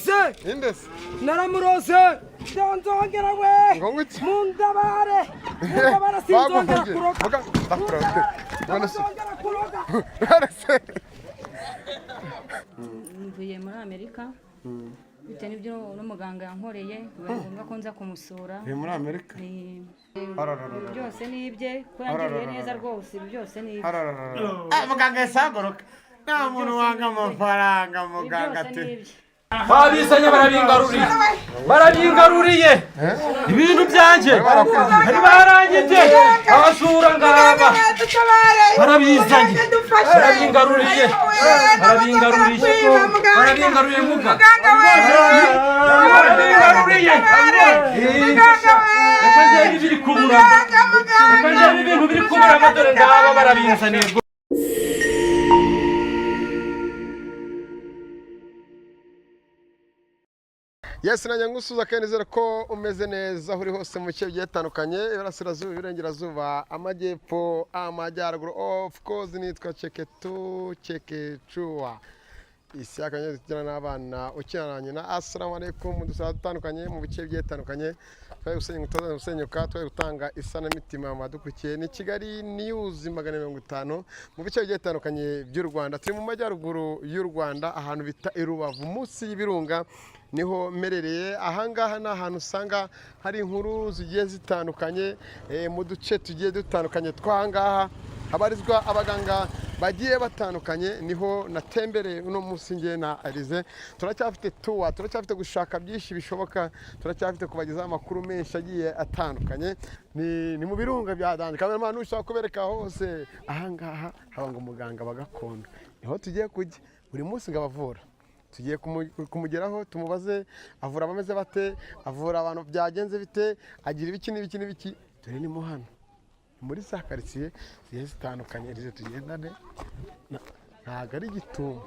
naramurose indese naramurose nzongera we Mugabare sinzongera kuroga mvuye muri Amerika bitewe n'ibyo n'umuganga yankoreye biba ngombwa ko nza kumusura muri Amerika byose nibye ko yangiriye neza rwose byose nibye muganga yasagoroka nta muntu wanga amafaranga muganga ati babizanye barabingaruriye ibintu byanje bari barangije abasura ngaba barabizanye barabingaruriye muganga barabingaruriye reka njye ibiri kubura reka njye ibintu biri kubura amadore ngaba barabinzaniye. Yes, nanya ngusuza kenezera ko umeze neza uri hose mu bice bigiye bitandukanye iburasirazuba iburengerazuba amajyepfo amajyaruguru of course nitwa Chekechua isi akanye tukina n'abana ukinaranye na assalamu alaikum mudusaba dutandukanye mu bice bigiye bitandukanye twaye gusenyuka twaye gutanga isanamitima amadukurikiye ni Kigali News 150 mu bice bigiye bitandukanye by'u Rwanda turi mu majyaruguru y'u Rwanda ahantu bita Irubavu munsi y'ibirunga niho merereye ahangaha n'ahantu usanga hari inkuru zigiye zitandukanye mu duce tugiye dutandukanye twangaha habarizwa abaganga bagiye batandukanye niho natembereye uno munsi ngiye na Alize turacyafite turacyafite gushaka byinshi bishoboka turacyafite kubagezaho amakuru menshi agiye atandukanye ni mu birunga bya Danje kamera ushaka kubereka hose ahangaha haba ngo muganga wa Gakondo niho tugiye kujya buri munsi ngabavura tugiye kumugeraho tumubaze avura abameze bate avura abantu byagenze bite agira ibiki n'ibiki turi ni muhano muri za quartier ziye zitandukanye rize tugendane ntago ari gitumo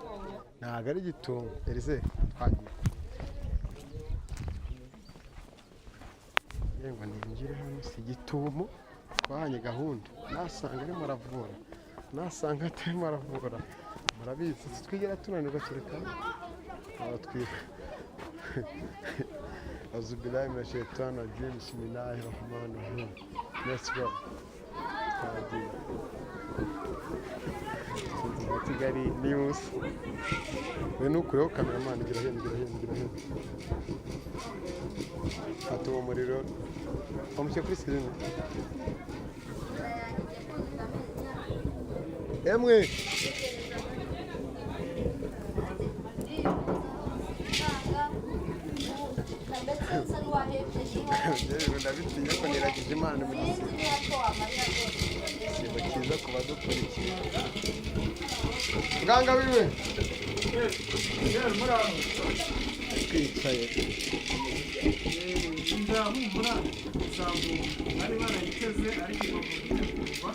rize twagiye yego ninjire hano si gitumo twahanye gahunda nasanga ari muravura nasanga atari muravura murabizi twigera tunanirwa tureka twika Azuye na shetani ajim bismillahirrahmanirrahim let's go Kigali News we nukureho cameraman gira hino atuwo muriro amushye kuri screen emwe ndabitinya ko niragize Imana mu gisigo kiza kuba dukurikiye muganga wiwe twicaye ndahumura sambu ari barayiteze ariko kuva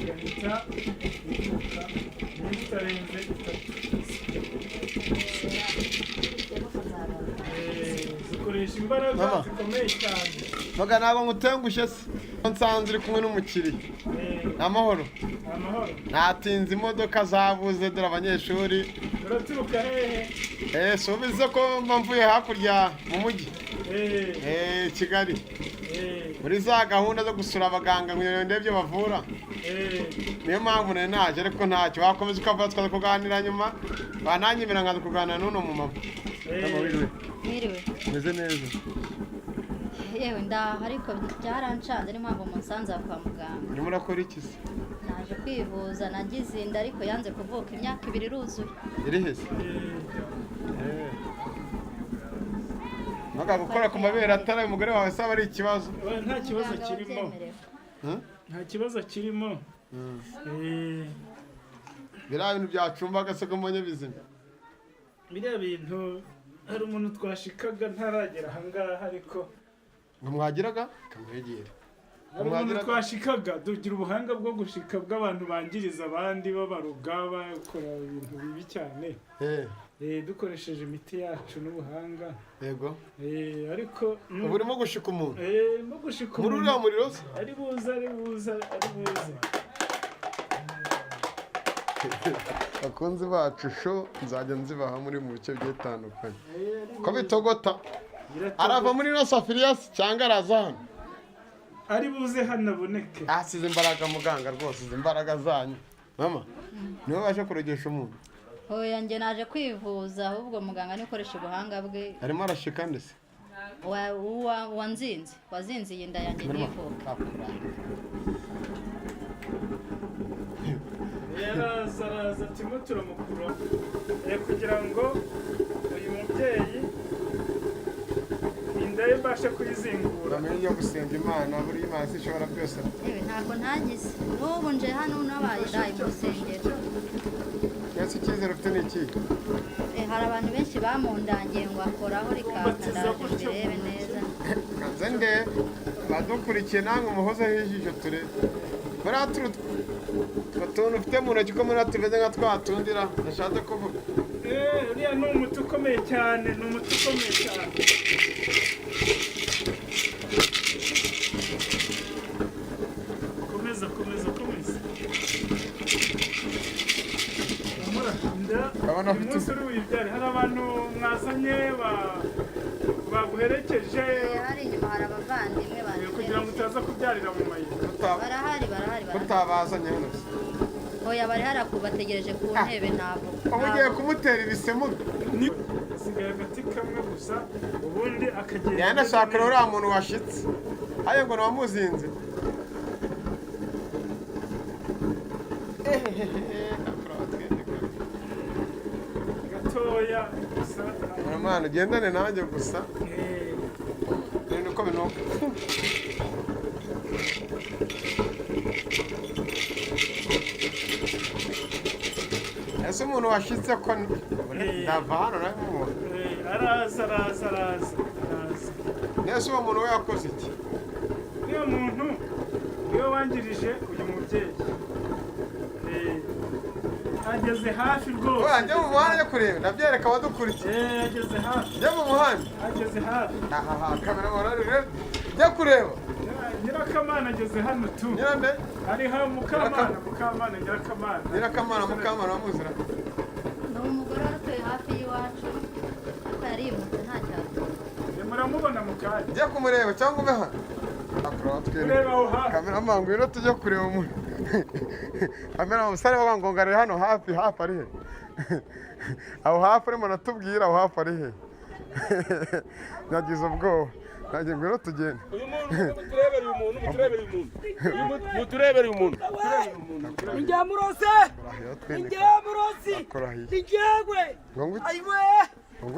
yahita iduka n'itarenze zikoresha imbaraga zikomeye cyane Maga ntabwo ngutengushye se nsanze uri kumwe n'umukiriya amahoro natinze imodoka zabuze dore abanyeshuri uraturuka hehe subize ko mvuye hakurya mu mujyi Kigali muri za gahunda zo gusura abaganga ngo ndebye bavura niyo mpamvu naje ariko ntacyo wakomeza ukavuga twaza kuganira nyuma bananyimira nkaza kuganira n'uno mu mama mwiriwe meze neza yewe ndaha ariko byarancanze ni mpamvu musanze kwa muganga urimo urakora iki se naje kwivuza nagize inda ariko yanze kuvuka imyaka 2 iruzuye iri hese Maga gukora ku mabere atari umugore wawe saba ari ikibazo nta kibazo kirimo nta kibazo kirimo bira bintu byacumbaga se ko mbonye bizima biriya bintu hari umuntu twashikaga ntaragera ahangaha ariko ngo mwagiraga kamwegere hari umuntu twashikaga dugira ubuhanga bwo gushika bw'abantu bangiriza abandi babaruga bakora ibintu bibi cyane dukoresheje imiti yacu n'ubuhanga yego ariko urimo gushika umuntu mo gushika muri uriya muriro ari buza bakunzi bacu sho nzajya nzibaha muri mu bice bigiye bitandukanye ko bitogota arava muri no safiriya cyangwa araza hano ari buze hano aboneke asize imbaraga muganga rwose izi imbaraga zanyu mama niwe waje kurogesha umuntu oya njye naje kwivuza ahubwo muganga nikoresha ubuhanga bwe arimo arashika ndetse wazinziye inda yanjye n'ivuka araza turimo turamukura kugira ngo uyu mubyeyi inda ye mbashe kuyizingura bamenye gusenga imana buri imana ishobora byose ntabwo ntagize n'ubu nje hano nabaye ndaye mu rusengero yose icyizere ufite ni iki hari abantu benshi bamundangiye ngo akoraho rikaka ndaje mbirebe neza kanze nde badukurikiye namwe muhozeho ijisho turebe bariya utuntu ufite mu ntoki ko muri tumeze nka twatundira ndashatse kuvuga uriya ni umuti ukomeye cyane ni umuti ukomeye cyane komeza umunsi uri wibyare hari abantu mwazanye baguherekeje hari inyuma hari abavandimwe baje kugira ngo utaza kubyarira mu mayira barahari utabazanye hano oya bari harakubategereje ku ntebe ntabwo ubu ugiye kumutera ibisemu asigaye agati kamwe gusa ubundi akagenda yanashaka rero uriya muntu washitse ayo ngo ntiwamuzinze gatoya gusa mwana ugendane nanjye gusa ni uko binuka ese umuntu washitse ko ndava hano nawe mubona araza nese uwo muntu we yakoze iki niyo muntu niwe wangirije uyu mubyeyi ageze hafi rwose njya mu muhanda njya kureba ndabyereka abadukurikiye ageze hafi njya mu muhanda ageze hafi kamera morale njya kureba nyirakamana ageze hano tu nyirande ari ha mukamana nyirakamana wamuzira ni umugore watuye hafi y'iwacu ariko yarimutse nta cyato muramubona mu kanya njya kumureba cyangwa ube hano ureba aho hafi kamera mangu rero tujya kureba umuntu kamera umusare w'abangongare hano hafi ari he aho hafi arimo natubwira aho hafi ari he nagize ubwoba nagiye ngwino tugende uyu muntu muturebere uyu muntu Njyamurose njyewe ayiwe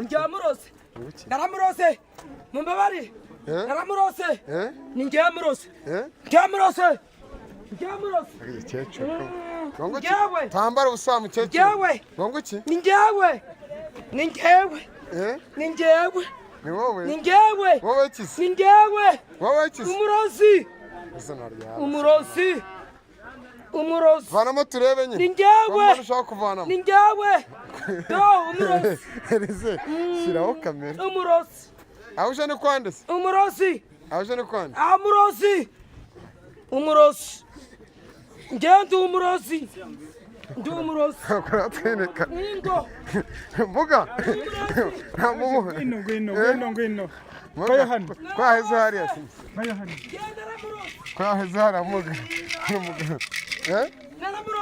njyamurose naramurose mumbabari naramurose ni njyamurose tambara ubusa mukecuru ngongo iki ni njyewe ni wowe ni njyewe wowe kisi ni njyewe wowe kisi umurozi vanamo turebe nyine ni njyewe ushaka kuvanamo ni njyewe umurozi Elise shyiraho kamera umurozi aho uje ni kwande se umurozi aho uje ni kwande umurozi njyewe ndi umurozi kuratwereka ingo mbuga ngwino twaheze hariya twaheze hariya muga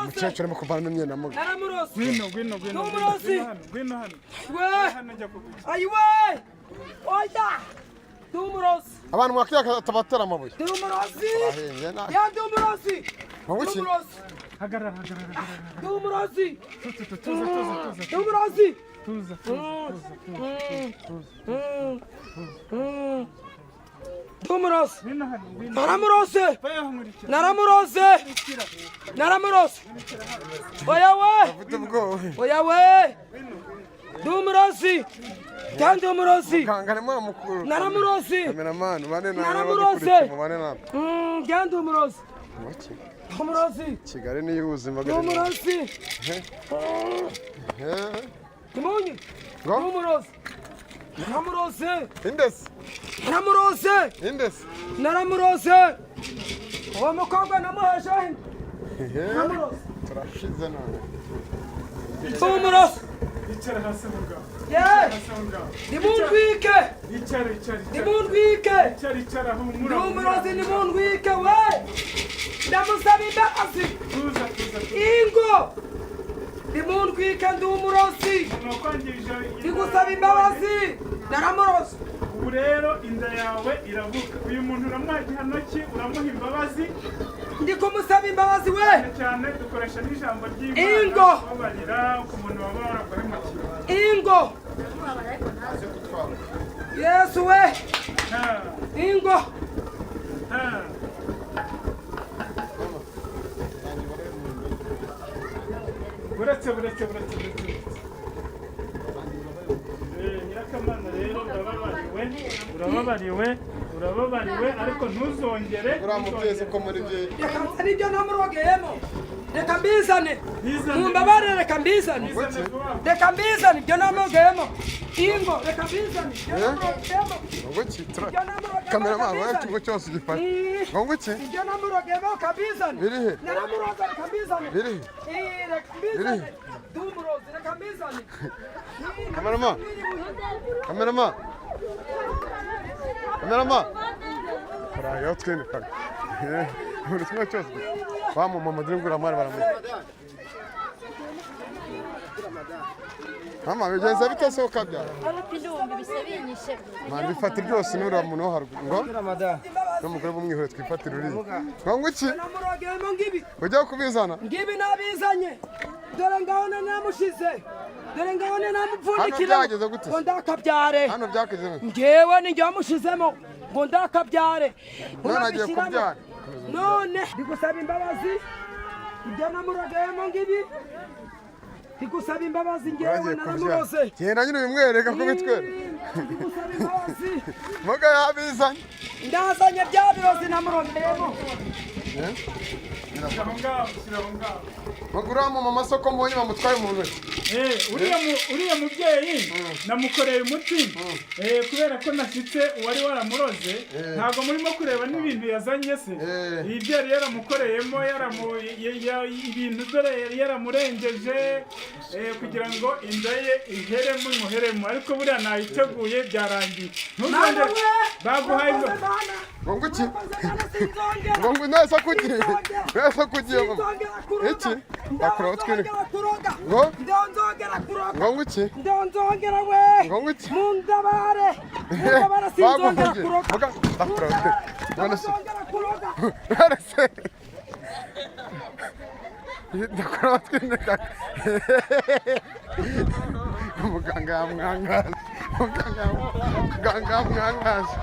umukecuru arimo kuvanamo imyenda muga ngwino ayiwe oya ndi umurozi abantu mwakwiye atabatera amabuye ndi umurozi ndi umurozi hagarara ndi umurozi ndi umurozi tuza ndi umurozi naramurose oya we ndi umurozi kandi umurozi naramurose kandi umurozi Kigali niyo ubuzima bwe umurozi kimunyi umurozi naramurose indesi naramurose uwo mukobwa namuheshe naramurose turashize none. umurozi Icara hasi mugabo. yeee Hasi mugabo. nimundwike Icara. nimundwike Icara humura. ndi umurozi nimundwike we ndamusaba imbabazi Tuza. ingo nimundwike ndi umurozi Nakwangirije. ndi gusaba imbabazi naramurozi Ubu rero inda yawe iravuka. Uyu muntu uramuha igihano ki? Uramuha imbabazi? ndi kumusaba imbabazi we Cyane dukoresha n'ijambo ry'Imana. Ingo. Kubabarira ku muntu waba waraguhemukiye. ingo yesu we Ha. ingo Ha. Buretse. Nyirakamana rero urababariwe ariko ntuzongere. Uriya mubyeyi ko muri bye. reka nzane ibyo namurogeyemo reka mbizane mumbabarire reka mbizane ibyo namurogeyemo ingo reka mbizane ibyo namurogeyemo Ngoki kamera mama yakigo cyose gifata. Ngoki ibyo namurogeyemo kabizane birihe naramuroza reka mbizane birihe reka mbizane ndumurozi reka mbizane Kamerama. Karayo twene kare. Muri kimwe cyose. Wa mama ndingura mari baramuye. Mama bigenze bite so kabya? Arapindumbi bisebinyishe. Mandi fata byose n'ura muntu haruguru ngo. N'umugore bumwihore twifatira uri. Ngo iki? namurogeyemo ngibi Ujya kubizana? ngibi nabizanye dore ngabona namushize dore ngabona namupfundikira Hano byageze gute? ngo ndakabyare Hano byakeze. ngewe ni njye wamushizemo ngo ndakabyare None agiye kubyara. none ndigusaba imbabazi ibyo namurogeyemo ngibi ndigusaba imbabazi ngewe naramuroze Genda nyine bimwereka ko bitwere. ndigusaba imbabazi Muga yabizanye. ndazanye bya birozi namurogeyemo Shyiraho ngaho. Magura mu masoko mbonye bamutwaye mu ntoki. Uriya mubyeyi namukoreye umuti kubera ko nashyitse uwari waramuroze ntabwo murimo kureba n'ibintu yazanye se ibi byari yaramukoreyemo ibintu dore yari yaramurengeje kugira ngo inda ye imuheremo ariko buriya nayiteguye byarangiye baguhaye Ngo iki? Ngo nasa kugiye. Nasa kugiye mama. Iki? Bakora twene. Ngo ndonzongera kuroga ngo iki? ndonzongera we Ngo iki? mundabare sinzongera kuroga Muga bakora. None se. ndonzongera kuroga None se. Ndakora twene kaka. Muganga yamwangaza. Muganga yamwangaza.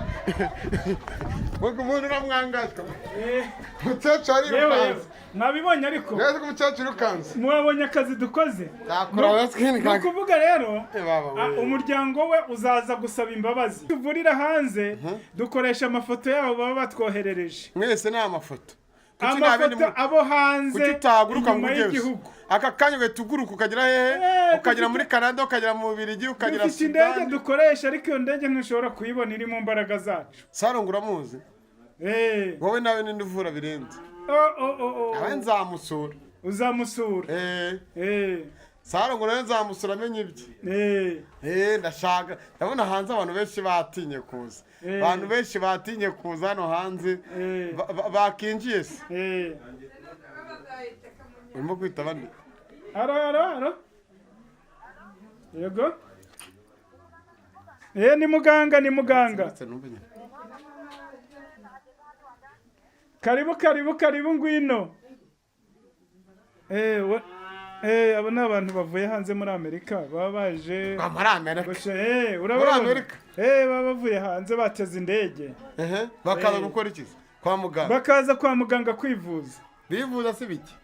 Muga umuntu uramwangaza. Mutsacha ari rukanze. nabibonye ariko Neza ko mutsacha rukanze. mwabonye akazi dukoze Nakora twene ni kaka. ukuvuga rero umuryango we uzaza gusaba imbabazi tuvurira hanze dukoresha amafoto yabo baba batwoherereje Mwese ni amafoto. amafoto abo hanze Kuki utahaguruka ngo inyuma ugeze? y'igihugu Aka kanya ugahita uguruka ukagera hehe? Ukagera muri Canada, ukagera mu Bubiligi, ukagera dufite indege Sudani. dukoresha ariko iyo ndege ntushobora kuyibona iri mu mbaraga zacu Sarongo uramuzi? Wowe nawe ninde uvura birenze? Nawe nzamusura. uzamusura Sarongo nawe nzamusura amenye ibye. Ndashaka. Ndabona hanze abantu benshi batinye kuza. Abantu benshi batinye kuza hano hanze bakinjiye se. Urimo kwita bandi? Aro. Yego. Ni muganga. Karibu ngwino. Abo ni abantu bavuye hanze muri Amerika baba baje Muri Amerika. Urabona Amerika. baba bavuye hanze bateze indege. Bakaza gukora iki? Kwa muganga. Bakaza kwa muganga kwivuza. Bivuza se biki?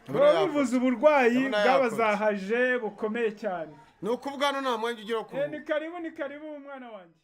Bivuza uburwayi bwabazahaje bukomeye cyane. Ni ukuvuga hano nta mwanya ugira ku. Ni karibu umwana wanjye.